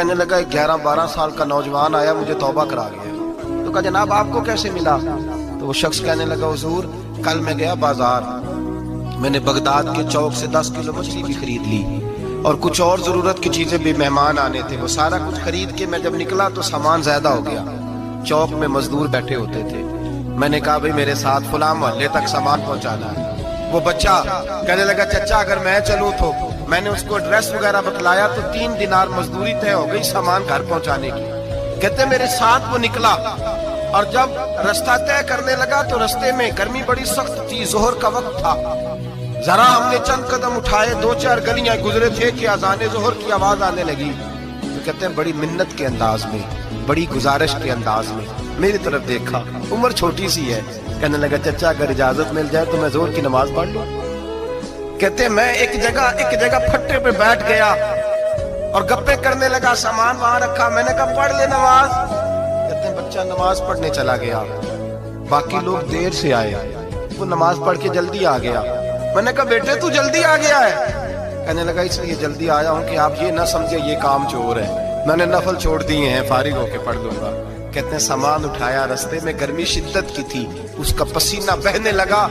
کہنے لگا 11-12 سال کا نوجوان آیا مجھے توبہ کرا گیا. تو کہا جناب آپ کو کیسے ملا؟ تو وہ شخص کہنے لگا حضور کل میں گیا بازار, میں نے بغداد کے چوک سے 10 کلو مچھلی بھی خرید لی اور کچھ اور ضرورت کی چیزیں بھی, مہمان آنے تھے, وہ سارا کچھ خرید کے میں جب نکلا تو سامان زیادہ ہو گیا. چوک میں مزدور بیٹھے ہوتے تھے, میں نے کہا بھئی میرے ساتھ فلاں محلے تک سامان پہنچانا ہے. وہ بچہ کہنے لگا چچا اگر میں چلوں تو, میں نے اس کو ایڈریس وغیرہ بتلایا تو 3 دینار مزدوری طے ہو گئی سامان گھر پہنچانے کی. کہتے میرے ساتھ وہ نکلا اور جب رستہ طے کرنے لگا تو رستے میں گرمی بڑی سخت تھی, ظہر کا وقت تھا. ذرا ہم نے چند قدم اٹھائے, 2-4 گلیاں گزرے تھے کہ اذان ظہر کی آواز آنے لگی. تو کہتے ہیں بڑی منت کے انداز میں, بڑی گزارش کے انداز میں میری طرف دیکھا, عمر چھوٹی سی ہے. کہنے لگا چچا اگر اجازت مل جائے تو میں ظہر کی نماز پڑھ لوں. کہتے ہیں میں ایک جگہ پھٹے پہ بیٹھ گیا اور گپے کرنے لگا, سامان وہاں رکھا, میں نے کہا پڑھ لے نماز. کہتے ہیں بچہ نماز پڑھنے چلا گیا, باقی لوگ دیر سے آئے, وہ نماز پڑھ کے جلدی آ گیا. میں نے کہا بیٹے تو جلدی آ گیا ہے؟ کہنے لگا اس لیے جلدی آیا ہوں کہ آپ یہ نہ سمجھے یہ کام چور ہے, میں نے نفل چھوڑ دیے ہیں, فارغ ہو کے پڑھ لوں گا. کہتے ہیں سامان اٹھایا, رستے میں گرمی شدت کی تھی, اس کا پسینہ بہنے لگا,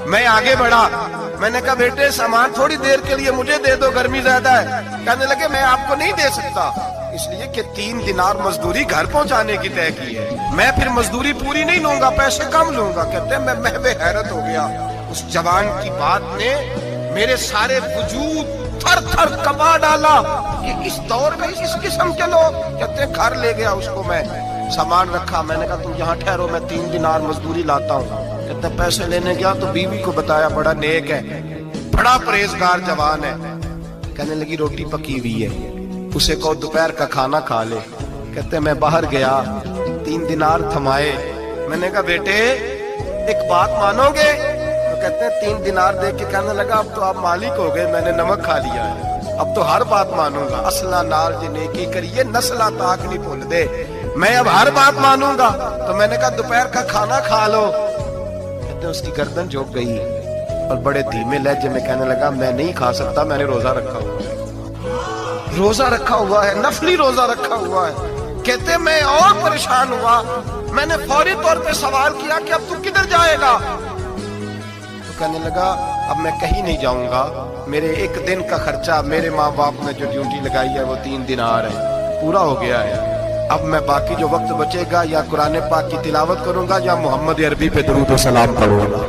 میں آگے بڑھا. میں نے کہا بیٹے سامان تھوڑی دیر کے لیے مجھے دے دو, گرمی زیادہ ہے. کہنے لگے میں آپ کو نہیں دے سکتا, اس لیے کہ 3 دینار مزدوری گھر پہنچانے کی طے کی ہے, میں پھر مزدوری پوری نہیں لوں گا, پیسے کم لوں گا. کہتے ہیں میں محو حیرت ہو گیا, اس جوان کی بات نے میرے سارے وجود تھر تھر کبا ڈالا کہ اس دور میں اس قسم کے لوگ. کہتے ہیں گھر لے گیا اس کو, میں سامان رکھا, میں نے کہا تم یہاں ٹھہرو میں 3 دینار مزدوری لاتا ہوں. کہتے ہیں پیسے لینے گیا تو بیوی کو بتایا, بڑا نیک ہے, بڑا پرہیزگار جوان ہے. کہنے لگی روٹی پکی ہوئی ہے, اسے کہو دوپہر کا کھانا کھا لے. کہتے ہیں میں باہر گیا, 3 دینار تھمائے, میں نے کہا بیٹے ایک بات مانو گے؟ تو کہتے ہیں 3 دینار دے کے کہنے لگا اب تو آپ مالک ہو گئے, میں نے نمک کھا لیا ہے, اب تو ہر بات مانوں گا. اصلہ نال جی نیکی کریے نسلہ تاک نہیں بھول دے, میں اب ہر بات مانوں گا. تو میں نے کہا دوپہر کا کھانا کھا لو. کہتے ہیں اس کی گردن جھک گئی اور بڑے دھیمے لہجے میں کہنے لگا میں نہیں کھا سکتا, میں نے روزہ رکھا ہوا ہے, روزہ رکھا ہوا ہے, نفلی روزہ رکھا ہوا ہے. کہتے ہیں میں اور پریشان ہوا, میں نے فوری طور پہ سوال کیا کہ اب تو کدھر جائے گا؟ تو کہنے لگا اب میں کہیں نہیں جاؤں گا, میرے 1 دن کا خرچہ میرے ماں باپ نے جو ڈیوٹی لگائی ہے وہ 3 دینار ہے, پورا ہو گیا ہے. اب میں باقی جو وقت بچے گا یا قرآن پاک کی تلاوت کروں گا یا محمد عربی پہ درود و سلام کروں گا.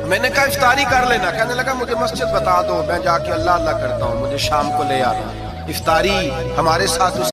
میں نے کہا افطاری کر لینا. کہنے لگا مجھے مسجد بتا دو, میں جا کے اللہ اللہ کرتا ہوں, مجھے شام کو لے آنا. افطاری ہمارے ساتھ